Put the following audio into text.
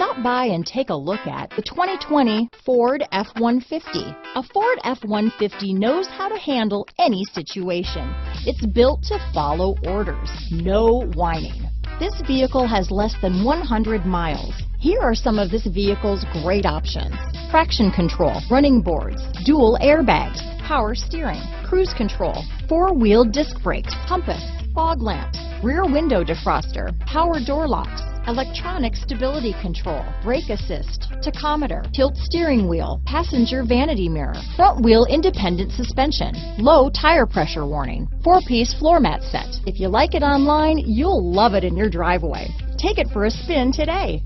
Stop by and take a look at the 2020 Ford F-150. A Ford F-150 knows how to handle any situation. It's built to follow orders, no whining. This vehicle has less than 100 miles. Here are some of this vehicle's great options: traction control, running boards, dual airbags, power steering, cruise control, four-wheel disc brakes, compass, fog lamps, rear window defroster, power door locks, electronic stability control, brake assist, tachometer, tilt steering wheel, passenger vanity mirror, front wheel independent suspension, low tire pressure warning, 4-piece floor mat set. If you like it online, you'll love it in your driveway. Take it for a spin today.